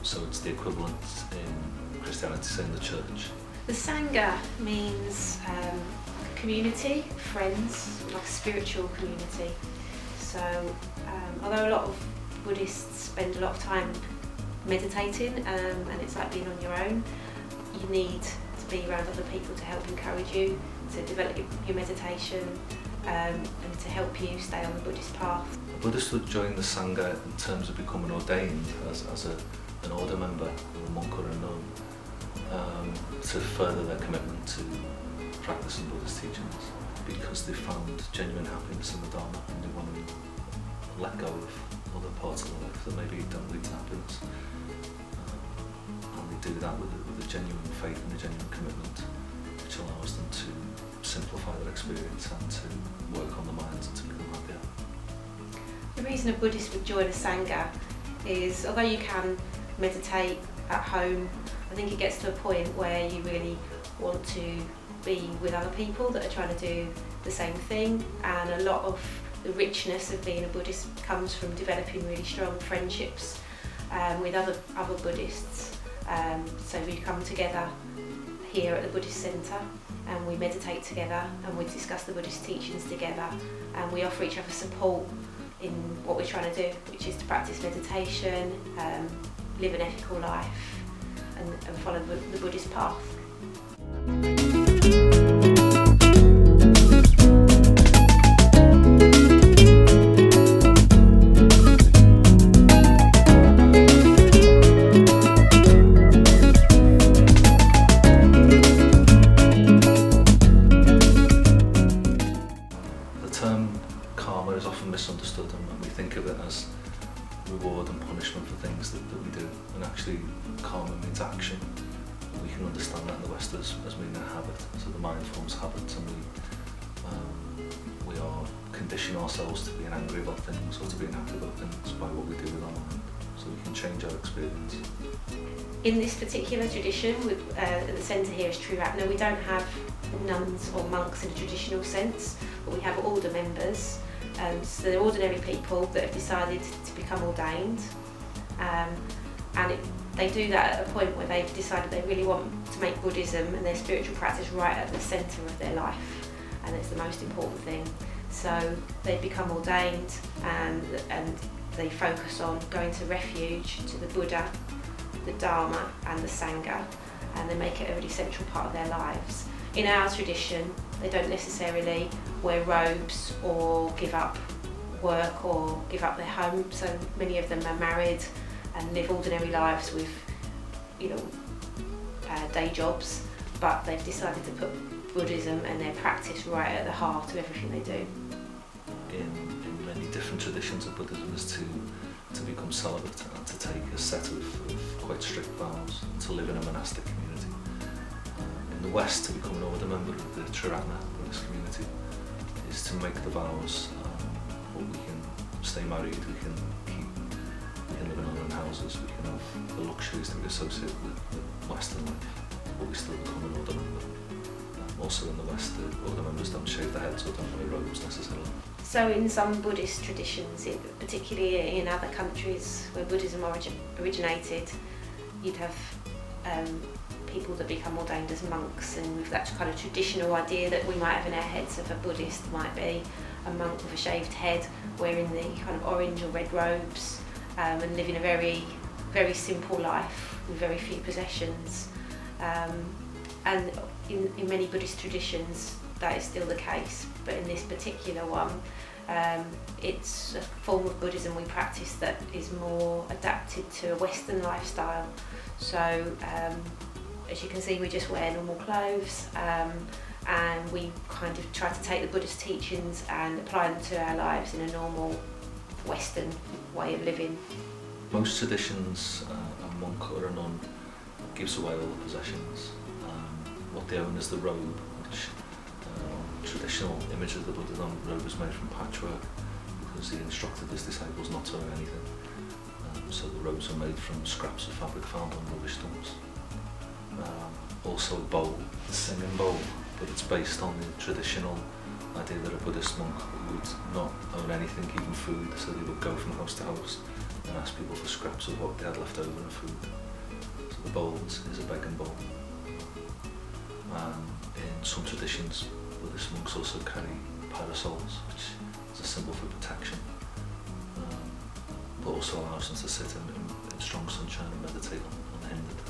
So it's the equivalent in Christianity, say in the church. The Sangha means community, friends, like a spiritual community. So although a lot of Buddhists spend a lot of time meditating and it's like being on your own, you need to be around other people to help encourage you to develop your meditation and to help you stay on the Buddhist path. A Buddhist would join the Sangha in terms of becoming ordained as an order member, a monk or a nun, to further their commitment to practicing Buddhist teachings, because they found genuine happiness in the Dharma and they want to let go of other parts of their life that maybe don't lead to happiness. And they do that with a genuine faith and a genuine commitment, which allows them to simplify their experience and to work on the mind and to become happier. The reason a Buddhist would join a Sangha is, although you can meditate at home, I think it gets to a point where you really want to be with other people that are trying to do the same thing, and a lot of the richness of being a Buddhist comes from developing really strong friendships with other Buddhists. So we come together here at the Buddhist Centre and we meditate together and we discuss the Buddhist teachings together, and we offer each other support in what we're trying to do, which is to practice meditation, live an ethical life and follow the Buddhist path. Karma is often misunderstood, and we think of it as reward and punishment for things that we do, and actually karma means action. We can understand that in the West as meaning a habit, so the mind forms habits, and we are conditioning ourselves to being angry about things or to being happy about things by what we do with our mind, so we can change our experience. In this particular tradition, at the centre here is Triratna, we don't have nuns or monks in a traditional sense, but we have order members. So they're ordinary people that have decided to become ordained, and they do that at a point where they've decided they really want to make Buddhism and their spiritual practice right at the centre of their life, and it's the most important thing. So they become ordained and they focus on going to refuge to the Buddha, the Dharma and the Sangha, and they make it a really central part of their lives. In our tradition, they don't necessarily wear robes or give up work or give up their home, so many of them are married and live ordinary lives with, day jobs, but they've decided to put Buddhism and their practice right at the heart of everything they do. In many different traditions of Buddhism is to become celibate and to take a set of quite strict vows and to live in a monastic community. In the West, to become an order member of the Triratna Buddhist community is to make the vows, we can stay married, we can live in our own houses, we can have the luxuries that we associate with Western life, but we still become an order member. Also in the West, the order members don't shave their heads or don't wear robes necessarily. So in some Buddhist traditions, particularly in other countries where Buddhism originated, you'd have people that become ordained as monks, and with that kind of traditional idea that we might have in our heads of a Buddhist might be a monk with a shaved head, wearing the kind of orange or red robes, and living a very, very simple life with very few possessions. And in many Buddhist traditions that is still the case, but in this particular one, it's a form of Buddhism we practice that is more adapted to a Western lifestyle. So as you can see, we just wear normal clothes, and we kind of try to take the Buddhist teachings and apply them to our lives in a normal Western way of living. Most traditions, a monk or a nun gives away all the possessions. What they own is the robe, which traditional image of the Buddha robe is made from patchwork because he instructed his disciples not to own anything. So the robes are made from scraps of fabric found on rubbish dumps. Also a bowl, the singing bowl, but it's based on the traditional idea that a Buddhist monk would not own anything, even food, so they would go from house to house and ask people for scraps of what they had left over in food. So the bowl is a begging bowl. And in some traditions, Buddhist monks also carry parasols, which is a symbol for protection, but also allows them to sit in strong sunshine and meditate unhindered.